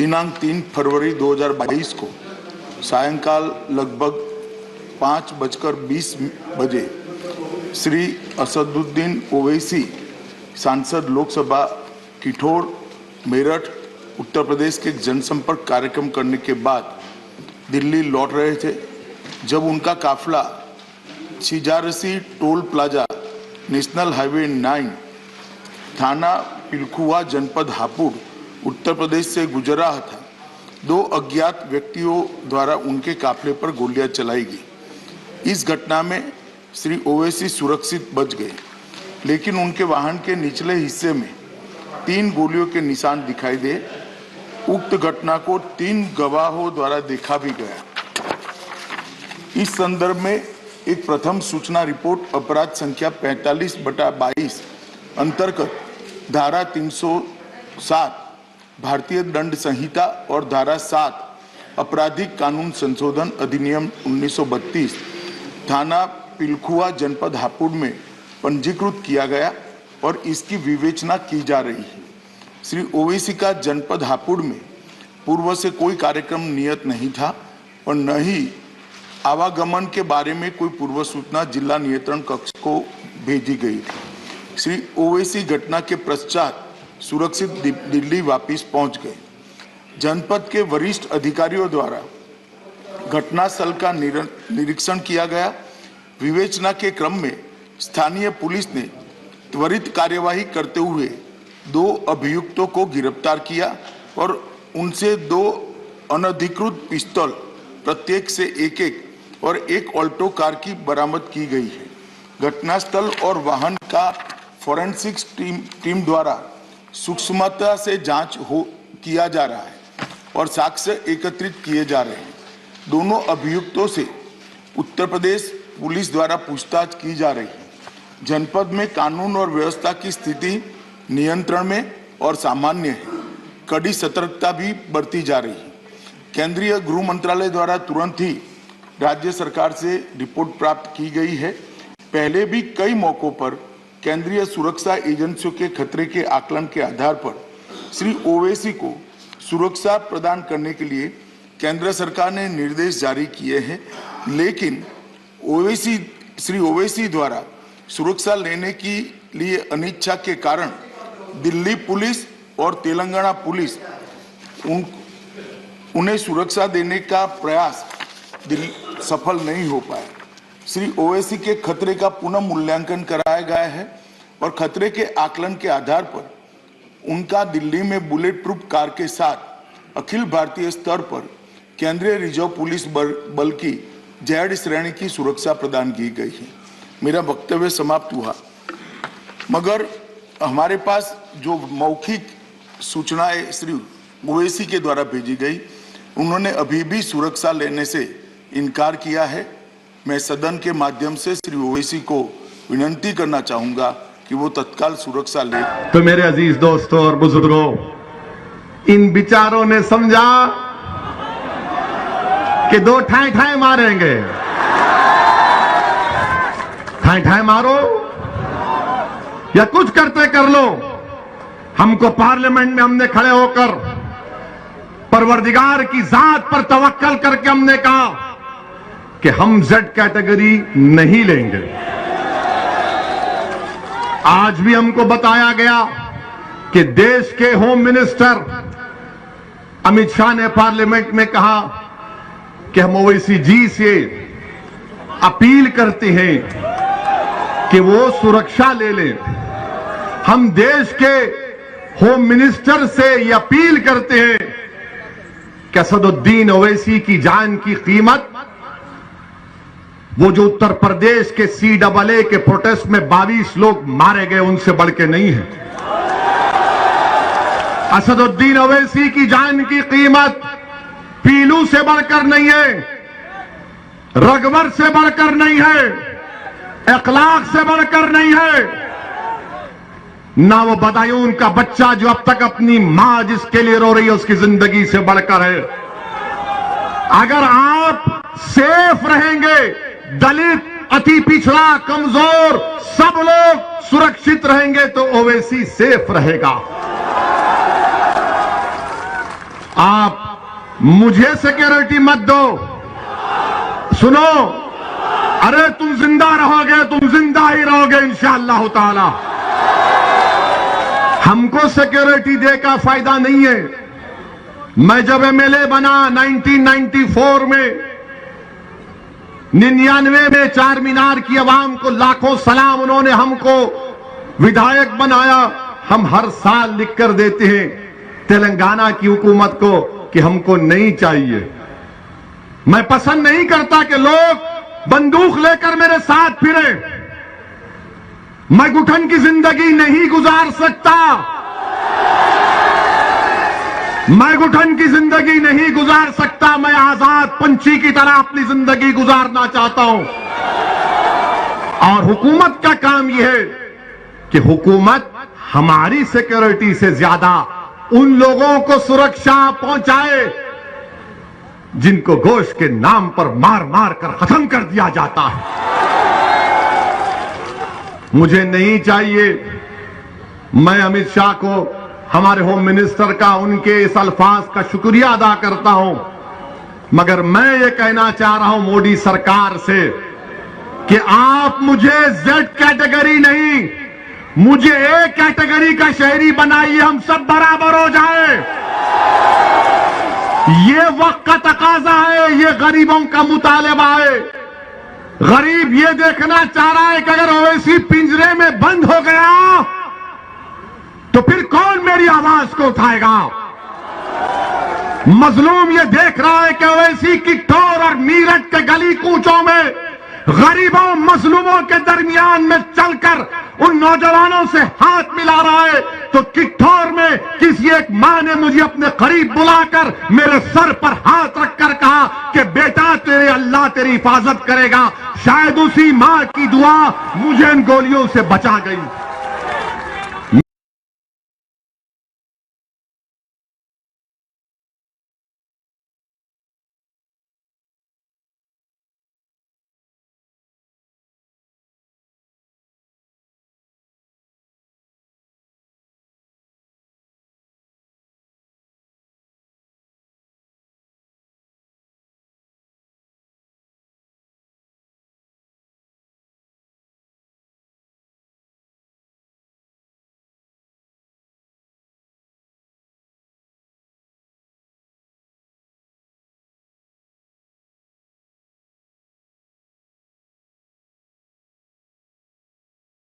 दिनांक 3 फरवरी 2022 को सायंकाल लगभग 5:20 बजे श्री असदुद्दीन ओवैसी सांसद लोकसभा किठौर मेरठ उत्तर प्रदेश के जनसंपर्क कार्यक्रम करने के बाद दिल्ली लौट रहे थे, जब उनका काफिला Chhijarsi toll plaza national highway 9 थाना पिलखुआ जनपद हापुड़ उत्तर प्रदेश से गुजरा था। 2 अज्ञात व्यक्तियों द्वारा उनके काफिले पर गोलियां चलाई गई। इस घटना में श्री ओवैसी सुरक्षित बच गए, लेकिन उनके वाहन के निचले हिस्से में 3 गोलियों के निशान दिखाई दे। उक्त घटना को 3 गवाहों द्वारा देखा भी गया। इस संदर्भ में एक प्रथम सूचना रिपोर्ट अपराध संख्या 45/22 अंतर्गत धारा 307 भारतीय दंड संहिता और धारा 7 आपराधिक कानून संशोधन अधिनियम 1932 थाना पिलखुआ जनपद हापुड़ में पंजीकृत किया गया और इसकी विवेचना की जा रही है। श्री ओवैसी का जनपद हापुड़ में पूर्व से कोई कार्यक्रम नियत नहीं था और न ही आवागमन के बारे में कोई पूर्व सूचना जिला नियंत्रण कक्ष को भेजी गई थी। श्री ओवैसी घटना के पश्चात सुरक्षित दिल्ली वापस पहुंच गए। जनपद के वरिष्ठ अधिकारियों द्वारा घटनास्थल का निरीक्षण किया गया। विवेचना के क्रम में स्थानीय पुलिस ने त्वरित कार्यवाही करते हुए 2 अभियुक्तों को गिरफ्तार किया और उनसे 2 अनधिकृत पिस्तौल प्रत्येक से एक और एक ऑल्टो कार की बरामद की गई है। घटनास्थल और वाहन का फोरेंसिक्स टीम द्वारा सूक्ष्मता से जांच किया जा रहा है और साक्ष्य एकत्रित किए जा रहे हैं। दोनों अभियुक्तों से उत्तर प्रदेश पुलिस द्वारा पूछताछ की जा रही है। जनपद में कानून और व्यवस्था की स्थिति नियंत्रण में और सामान्य है। कड़ी सतर्कता भी बरती जा रही है। केंद्रीय गृह मंत्रालय द्वारा तुरंत ही राज्य सरकार से रिपोर्ट प्राप्त की गई है। पहले भी कई मौकों पर केंद्रीय सुरक्षा एजेंसियों के खतरे के आकलन के आधार पर श्री ओवैसी को सुरक्षा प्रदान करने के लिए केंद्र सरकार ने निर्देश जारी किए हैं, लेकिन श्री ओवैसी द्वारा सुरक्षा लेने के लिए अनिच्छा के कारण दिल्ली पुलिस और तेलंगाना पुलिस उन्हें सुरक्षा देने का प्रयास सफल नहीं हो पाया। श्री ओवैसी के खतरे का पुनः मूल्यांकन कराया गया है और खतरे के आकलन के आधार पर उनका दिल्ली में बुलेट प्रूफ कार के साथ अखिल भारतीय स्तर पर केंद्रीय रिजर्व पुलिस बल की जेड श्रेणी की सुरक्षा प्रदान की गई है। मेरा वक्तव्य समाप्त हुआ, मगर हमारे पास जो मौखिक सूचनाएं श्री ओवैसी के द्वारा भेजी गई, उन्होंने अभी भी सुरक्षा लेने से इनकार किया है। मैं सदन के माध्यम से श्री ओवैसी को विनती करना चाहूंगा कि वो तत्काल सुरक्षा ले। तो मेरे अजीज दोस्तों और बुजुर्गों, इन विचारों ने समझा कि 2 ठाई ठाई मारेंगे। ठाई ठाई मारो या कुछ करते कर लो। हमको पार्लियामेंट में हमने खड़े होकर परवरदिगार की जात पर तवक्कल करके हमने कहा कि हम जेड कैटेगरी नहीं लेंगे। आज भी हमको बताया गया कि देश के होम मिनिस्टर अमित शाह ने पार्लियामेंट में कहा कि हम ओवैसी जी से अपील करते हैं कि वो सुरक्षा ले लें। हम देश के होम मिनिस्टर से ये अपील करते हैं कि असदुद्दीन ओवैसी की जान की कीमत वो जो उत्तर प्रदेश के CAA के प्रोटेस्ट में 22 लोग मारे गए उनसे बढ़ के नहीं है। असदुद्दीन ओवैसी की जान की कीमत पीलू से बढ़कर नहीं है, रगवर से बढ़कर नहीं है, अखलाक से बढ़कर नहीं है, ना वो बदायूं का बच्चा जो अब तक अपनी मां जिसके लिए रो रही है उसकी जिंदगी से बढ़कर है। अगर आप सेफ रहेंगे, दलित, अति पिछड़ा, कमजोर सब लोग सुरक्षित रहेंगे तो ओवैसी सेफ रहेगा। आप मुझे सिक्योरिटी मत दो। सुनो, अरे तुम जिंदा रहोगे, तुम जिंदा ही रहोगे इंशाअल्लाह ताला। हमको सिक्योरिटी दे का फायदा नहीं है। मैं जब एमएलए बना 1994 में, 99 में चार मीनार की आवाम को लाखों सलाम, उन्होंने हमको विधायक बनाया। हम हर साल लिख कर देते हैं तेलंगाना की हुकूमत को कि हमको नहीं चाहिए। मैं पसंद नहीं करता कि लोग बंदूक लेकर मेरे साथ फिरे। मैं घुटन की जिंदगी नहीं गुजार सकता। मैं घुटन की जिंदगी नहीं गुजार सकता। मैं आजाद पंछी की तरह अपनी जिंदगी गुजारना चाहता हूं। और हुकूमत का काम यह है कि हुकूमत हमारी सिक्योरिटी से ज्यादा उन लोगों को सुरक्षा पहुंचाए जिनको गोश्त के नाम पर मार मार कर खत्म कर दिया जाता है। मुझे नहीं चाहिए। मैं अमित शाह को, हमारे होम मिनिस्टर का, उनके इस अल्फाज का शुक्रिया अदा करता हूं, मगर मैं ये कहना चाह रहा हूं मोदी सरकार से कि आप मुझे जेड कैटेगरी नहीं, मुझे ए कैटेगरी का शहरी बनाइए, हम सब बराबर हो जाए। ये वक्त का तकाजा है, ये गरीबों का मुतालबा है। गरीब ये देखना चाह रहा है कि अगर ओवैसी पिंजरे में बंद हो गया तो फिर कौन मेरी आवाज को उठाएगा। मजलूम ये देख रहा है कि ओवैसी की टोर और मीरठ के गली कूचों में गरीबों मजलूमों के दरमियान में चलकर उन नौजवानों से हाथ मिला रहा है, तो किठौर में किसी एक मां ने मुझे अपने करीब बुलाकर मेरे सर पर हाथ रखकर कहा कि बेटा तेरे अल्लाह तेरी हिफाजत करेगा। शायद उसी मां की दुआ मुझे इन गोलियों से बचा गई।